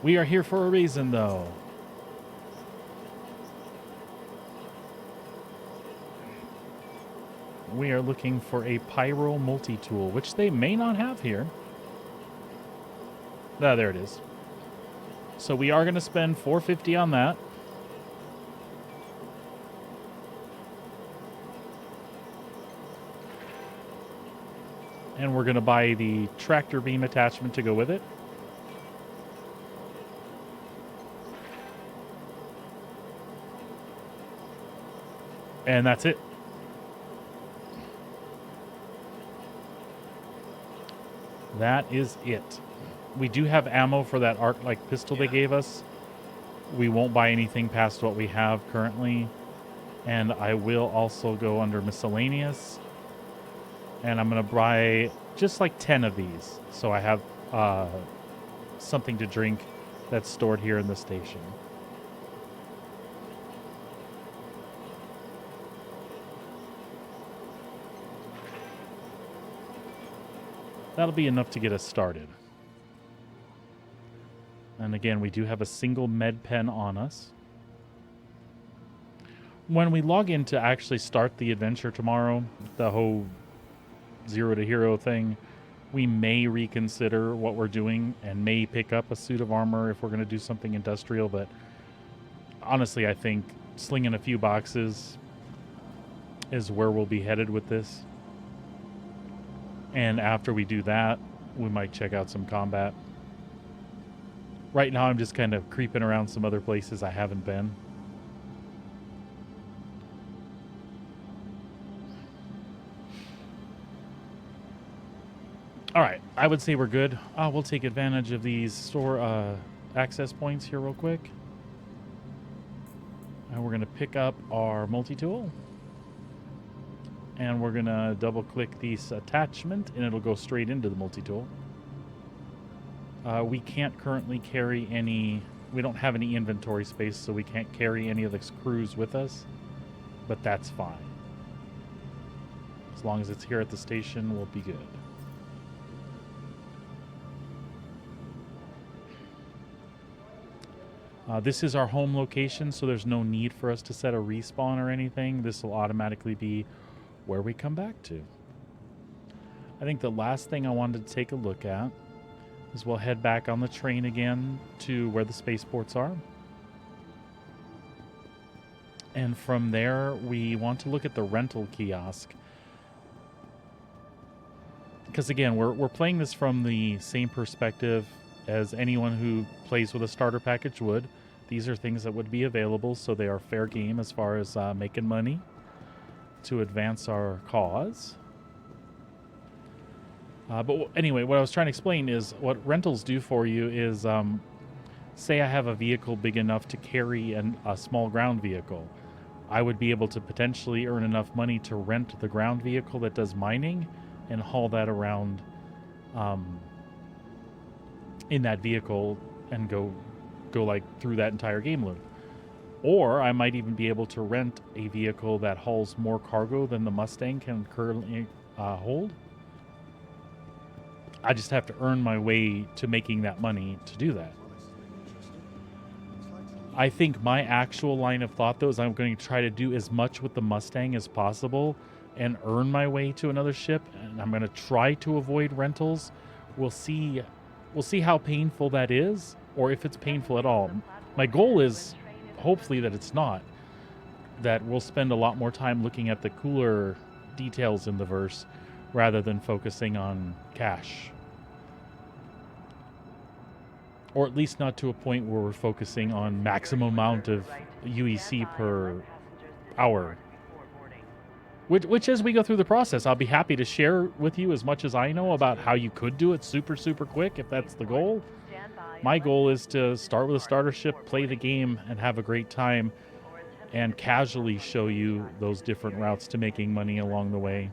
A: We are here for a reason, though. We are looking for a pyro multi-tool, which they may not have here. Ah, there it is. So we are going to spend $450 on that. And we're going to buy the tractor beam attachment to go with it. And that's it. That is it. We do have ammo for that arc-like pistol they gave us. We won't buy anything past what we have currently. And I will also go under miscellaneous. And I'm going to buy just like 10 of these. So I have something to drink that's stored here in the station. That'll be enough to get us started. And again, we do have a single med pen on us. When we log in to actually start the adventure tomorrow, the whole Zero to Hero thing, we may reconsider what we're doing and may pick up a suit of armor if we're going to do something industrial. But honestly, I think slinging a few boxes is where we'll be headed with this. And after we do that, we might check out some combat. Right now, I'm just kind of creeping around some other places I haven't been. All right, I would say we're good. We'll take advantage of these store access points here real quick. And we're going to pick up our multi-tool. And we're going to double-click this attachment, and it'll go straight into the multi-tool. We can't currently carry any... We don't have any inventory space, so we can't carry any of the screws with us. But that's fine. As long as it's here at the station, we'll be good. This is our home location, so there's no need for us to set a respawn or anything. This will automatically be where we come back to. I think the last thing I wanted to take a look at is we'll head back on the train again to where the spaceports are. And from there, we want to look at the rental kiosk. Because again, we're playing this from the same perspective as anyone who plays with a starter package would. These are things that would be available, so they are fair game as far as making money to advance our cause. But anyway, what I was trying to explain is what rentals do for you is, say I have a vehicle big enough to carry a small ground vehicle. I would be able to potentially earn enough money to rent the ground vehicle that does mining and haul that around in that vehicle and go like through that entire game loop. Or I might even be able to rent a vehicle that hauls more cargo than the Mustang can currently hold. I just have to earn my way to making that money to do that. I think my actual line of thought, though, is I'm going to try to do as much with the Mustang as possible and earn my way to another ship. And I'm going to try to avoid rentals. We'll see how painful that is, or if it's painful at all. My goal is, hopefully, that it's not. That we'll spend a lot more time looking at the cooler details in the verse rather than focusing on cash. Or at least not to a point where we're focusing on maximum amount of UEC per hour. Which as we go through the process, I'll be happy to share with you as much as I know about how you could do it super, super quick if that's the goal. My goal is to start with a starter ship, play the game, and have a great time. and casually show you those different routes to making money along the way.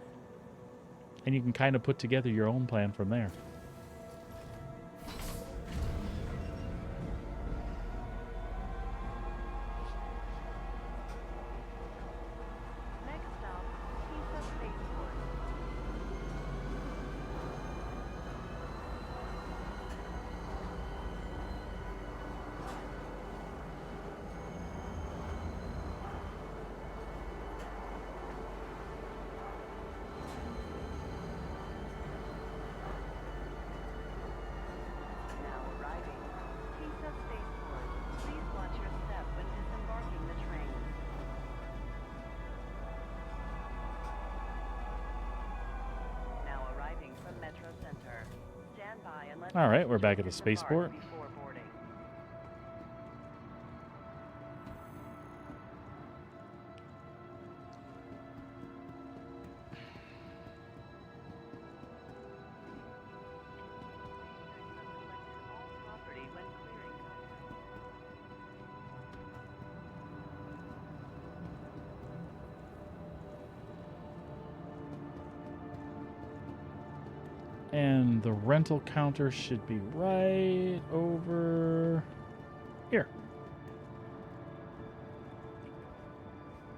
A: And you can kind of put together your own plan from there.
B: Next stop, Kisa Spaceport. Now arriving, Kisa Spaceport. Please watch your step when disembarking the train. Now arriving from Metro Center. Stand by and let
A: All right, we're back
B: passengers
A: at the
B: disembark
A: spaceport.
B: before boarding. All property when clearing contact.
A: And the rental counter should be right over here.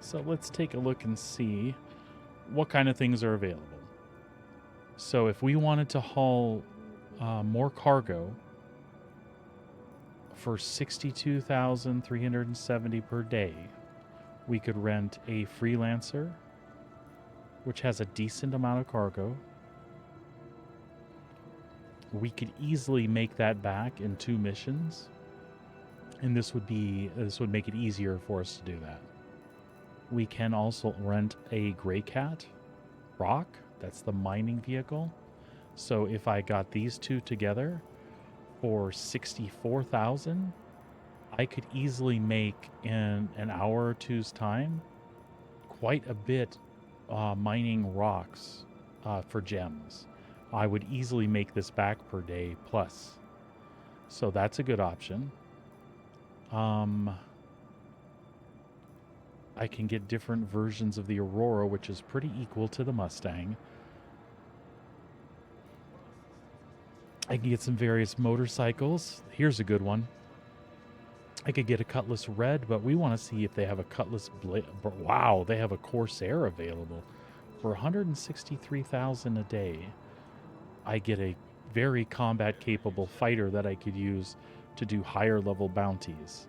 A: So let's take a look and see what kind of things are available. So if we wanted to haul more cargo for $62,370 per day, we could rent a freelancer, which has a decent amount of cargo. We could easily make that back in 2 missions, and this would make it easier for us to do that. We can also rent a Gray Cat Rock. That's the mining vehicle. So if I got these two together for $64,000, I could easily make in an hour or two's time quite a bit mining rocks for gems. I would easily make this back per day plus. So that's a good option. I can get different versions of the Aurora, which is pretty equal to the Mustang. I can get some various motorcycles. Here's a good one. I could get a Cutlass Red, but we want to see if they have a Cutlass Wow, they have a Corsair available for $163,000 a day. I get a very combat capable fighter that I could use to do higher level bounties.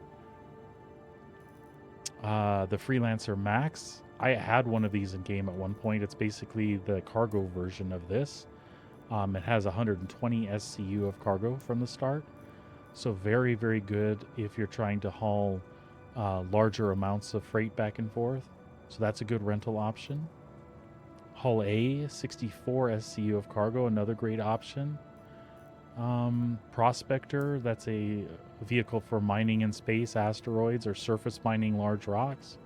A: The Freelancer Max, I had one of these in game at one point. It's basically the cargo version of this. It has 120 SCU of cargo from the start. So very, very good if you're trying to haul larger amounts of freight back and forth. So that's a good rental option. Hull A, 64 SCU of cargo, another great option. Prospector, that's a vehicle for mining in space, asteroids, or surface mining large rocks.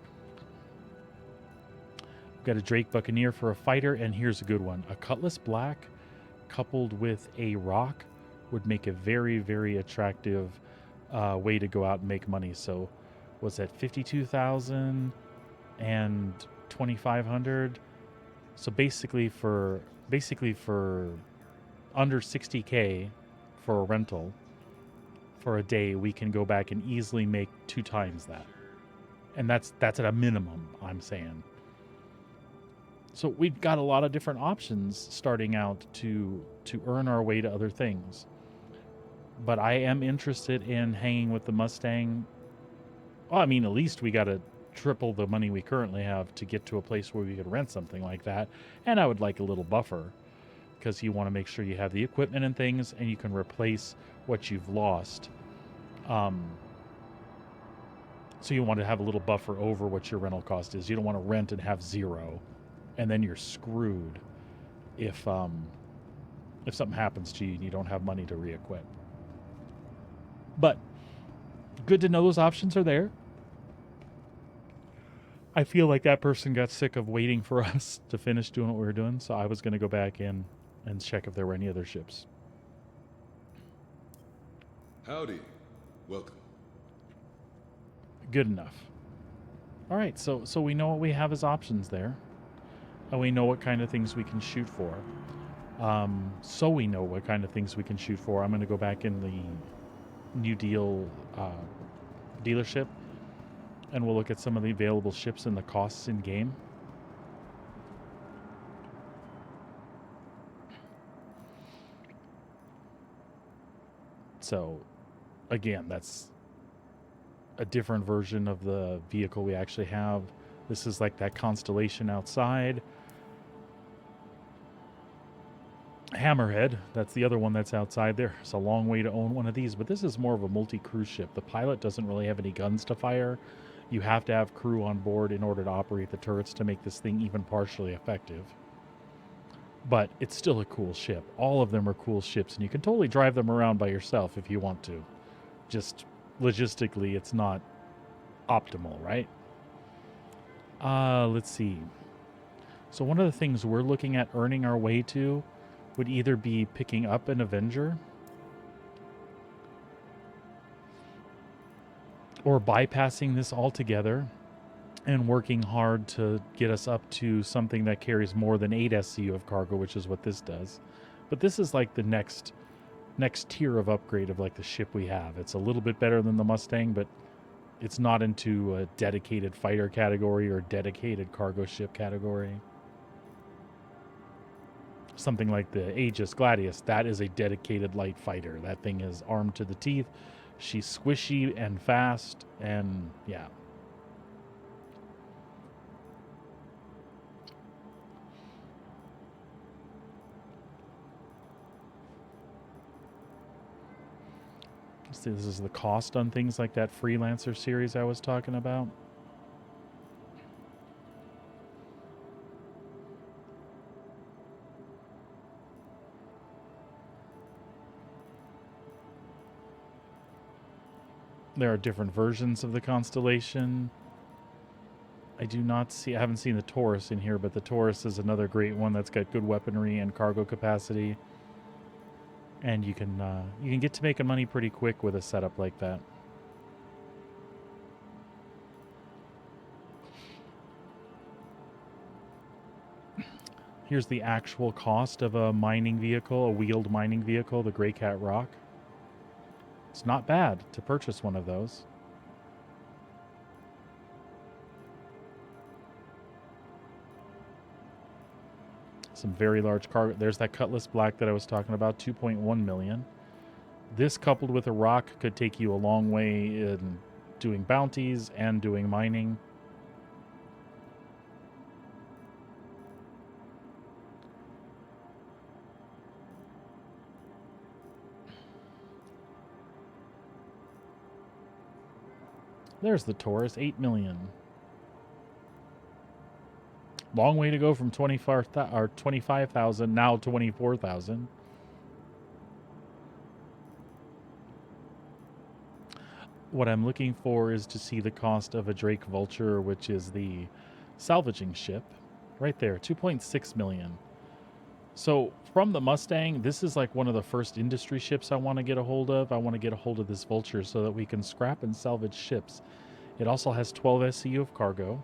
A: We've got a Drake Buccaneer for a fighter, and here's a good one. A Cutlass Black coupled with a rock would make a very, very attractive way to go out and make money. So was that 52,000 and 2,500? So basically for under 60K for a rental for a day, we can go back and easily make 2 times that. And that's at a minimum, I'm saying. So we've got a lot of different options starting out to earn our way to other things. But I am interested in hanging with the Mustang. Well, I mean, at least we got to triple the money we currently have to get to a place where we could rent something like that. And I would like a little buffer, because you want to make sure you have the equipment and things, and you can replace what you've lost. So you want to have a little buffer over what your rental cost is. You don't want to rent and have zero, and then you're screwed if something happens to you and you don't have money to re-equip. But good to know those options are there. I feel like that person got sick of waiting for us to finish doing what we were doing, so I was going to go back in and check if there were any other ships.
F: Howdy. Welcome.
A: Good enough. All right, so we know what we have as options there, and we know what kind of things we can shoot for. So we know what kind of things we can shoot for. I'm going to go back in the New Deal dealership, and we'll look at some of the available ships and the costs in game. So, again, that's a different version of the vehicle we actually have. This is like that Constellation outside. Hammerhead, that's the other one that's outside there. It's a long way to own one of these, but this is more of a multi-cruise ship. The pilot doesn't really have any guns to fire. You have to have crew on board in order to operate the turrets to make this thing even partially effective. But it's still a cool ship. All of them are cool ships, and you can totally drive them around by yourself if you want to. Just logistically, it's not optimal, right? Let's see. So one of the things we're looking at earning our way to would either be picking up an Avenger or bypassing this altogether and working hard to get us up to something that carries more than 8 SCU of cargo, which is what this does. But this is like the next tier of upgrade of like the ship we have. It's a little bit better than the Mustang, but it's not into a dedicated fighter category or dedicated cargo ship category. Something like the Aegis Gladius, that is a dedicated light fighter. That thing is armed to the teeth. She's squishy and fast, and yeah. See, this is the cost on things like that Freelancer series I was talking about. There are different versions of the Constellation. I haven't seen the Taurus in here, but the Taurus is another great one that's got good weaponry and cargo capacity. And you can get to making money pretty quick with a setup like that. Here's the actual cost of a mining vehicle, a wheeled mining vehicle, the Greycat Rock. It's not bad to purchase one of those. Some very large cargo. There's that Cutlass Black that I was talking about, 2.1 million. This coupled with a rock could take you a long way in doing bounties and doing mining. There's the Taurus, 8 million. Long way to go from 25,000 now 24,000. What I'm looking for is to see the cost of a Drake Vulture, which is the salvaging ship. Right there, 2.6 million. So from the Mustang, this is like one of the first industry ships I want to get a hold of. I want to get a hold of this Vulture so that we can scrap and salvage ships. It also has 12 SCU of cargo.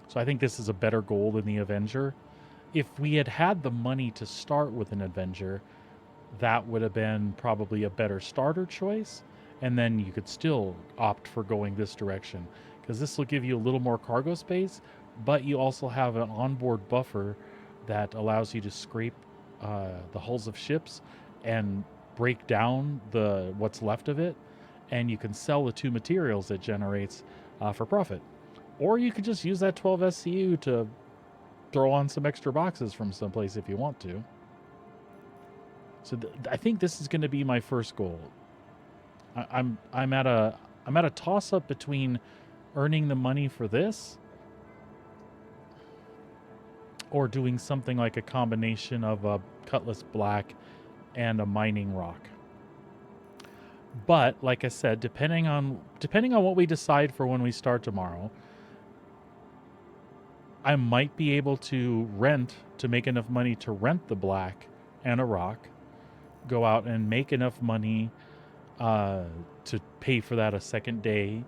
A: So I think this is a better goal than the Avenger. If we had had the money to start with an Avenger, that would have been probably a better starter choice. And then you could still opt for going this direction, because this will give you a little more cargo space, but you also have an onboard buffer that allows you to scrape the hulls of ships and break down what's left of it, and you can sell the 2 materials it generates for profit. Or you could just use that 12 SCU to throw on some extra boxes from someplace if you want to. So I think this is going to be my first goal. I'm at a toss up between earning the money for this or doing something like a combination of a Cutlass Black and a mining rock. But like I said, depending on what we decide for when we start tomorrow, I might be able to make enough money to rent the Black and a rock, go out and make enough money to pay for that a second day,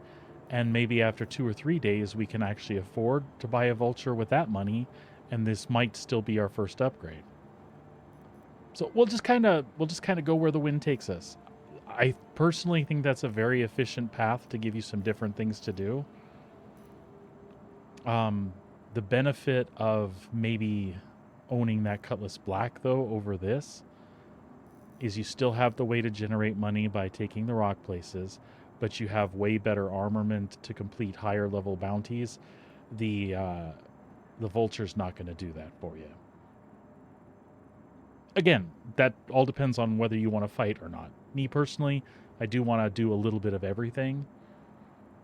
A: And maybe after 2 or 3 days, we can actually afford to buy a vulture with that money, and this might still be our first upgrade. So we'll just kind of go where the wind takes us. I personally think that's a very efficient path to give you some different things to do. The benefit of maybe owning that Cutlass Black, though, over this is you still have the way to generate money by taking the rock places, but you have way better armament to complete higher level bounties. The Vulture's not going to do that for you. Again, that all depends on whether you want to fight or not. Me personally, I do want to do a little bit of everything,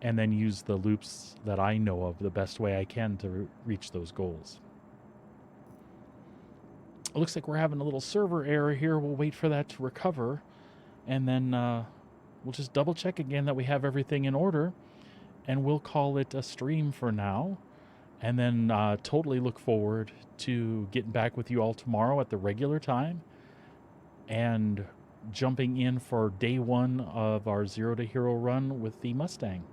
A: and then use the loops that I know of the best way I can to reach those goals. It looks like we're having a little server error here. We'll wait for that to recover, and then we'll just double check again that we have everything in order, and we'll call it a stream for now, and then totally look forward to getting back with you all tomorrow at the regular time and jumping in for day 1 of our Zero to Hero run with the Mustang.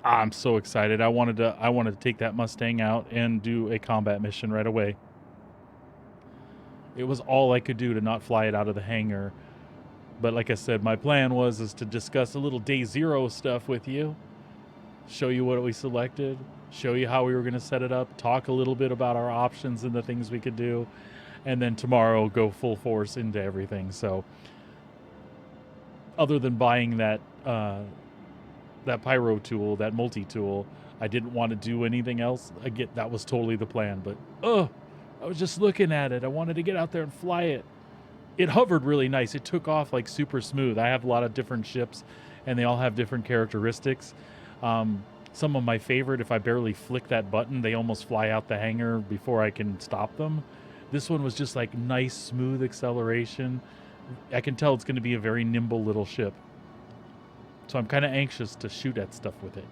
A: I'm so excited. I wanted to take that Mustang out and do a combat mission right away. It was all I could do to not fly it out of the hangar. But like I said, my plan is to discuss a little day 0 stuff with you, show you what we selected, show you how we were going to set it up, talk a little bit about our options and the things we could do, and then tomorrow go full force into everything. So other than buying that pyro tool, that multi-tool, I didn't want to do anything else. Again, that was totally the plan, but I was just looking at it. I wanted to get out there and fly it. It hovered really nice. It took off like super smooth. I have a lot of different ships, and they all have different characteristics. Some of my favorite, if I barely flick that button, they almost fly out the hangar before I can stop them. This one was just like nice, smooth acceleration. I can tell it's going to be a very nimble little ship. So I'm kind of anxious to shoot at stuff with it.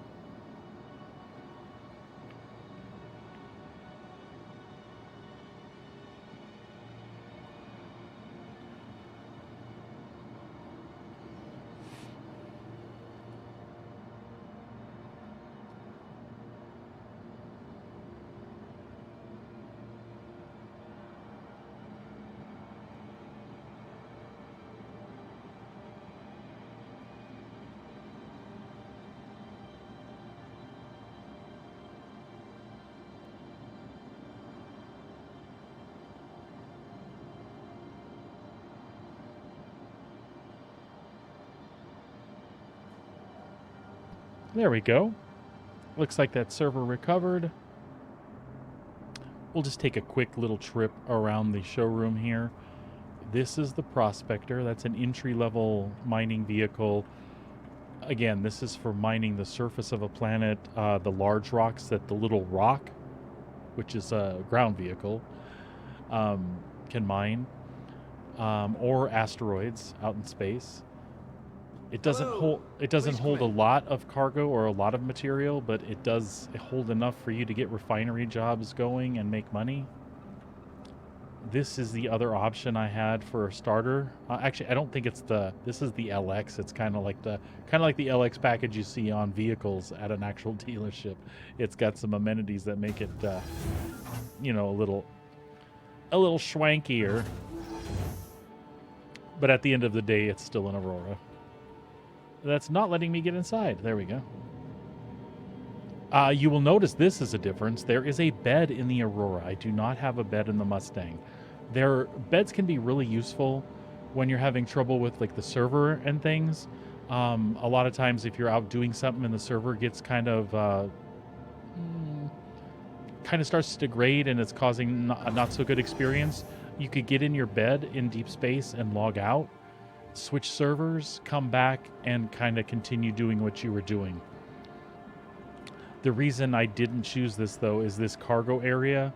A: There we go. Looks like that server recovered. We'll just take a quick little trip around the showroom here. This is the Prospector. That's an entry-level mining vehicle. Again, this is for mining the surface of a planet, the large rocks that the little rock, which is a ground vehicle, can mine, or asteroids out in space. It doesn't hold a lot of cargo or a lot of material, but it does hold enough for you to get refinery jobs going and make money. This is the other option I had for a starter. Actually, I don't think it's this is the LX. It's kind of like the LX package you see on vehicles at an actual dealership. It's got some amenities that make it, a little schwankier. But at the end of the day, it's still an Aurora. That's not letting me get inside. There we go. You will notice this is a difference. There is a bed in the Aurora. I do not have a bed in the Mustang. Their beds can be really useful when you're having trouble with like the server and things. A lot of times if you're out doing something and the server gets kind of starts to degrade and it's causing a not so good experience, you could get in your bed in deep space and log out, switch servers, come back, and kind of continue doing what you were doing. The reason I didn't choose this, though, is this cargo area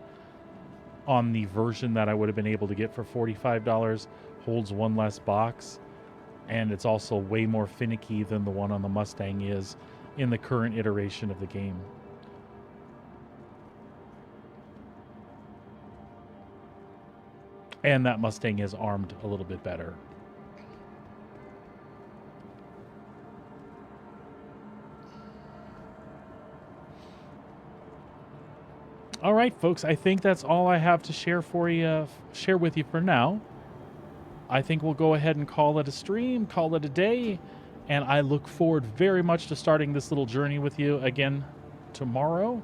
A: on the version that I would have been able to get for $45 holds one less box, and it's also way more finicky than the one on the Mustang is in the current iteration of the game. And that Mustang is armed a little bit better. All right, folks, I think that's all I have to share with you for now. I think we'll go ahead and call it a stream, call it a day, and I look forward very much to starting this little journey with you again tomorrow.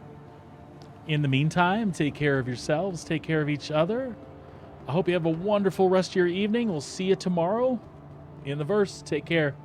A: In the meantime, take care of yourselves, take care of each other. I hope you have a wonderful rest of your evening. We'll see you tomorrow in the verse. Take care.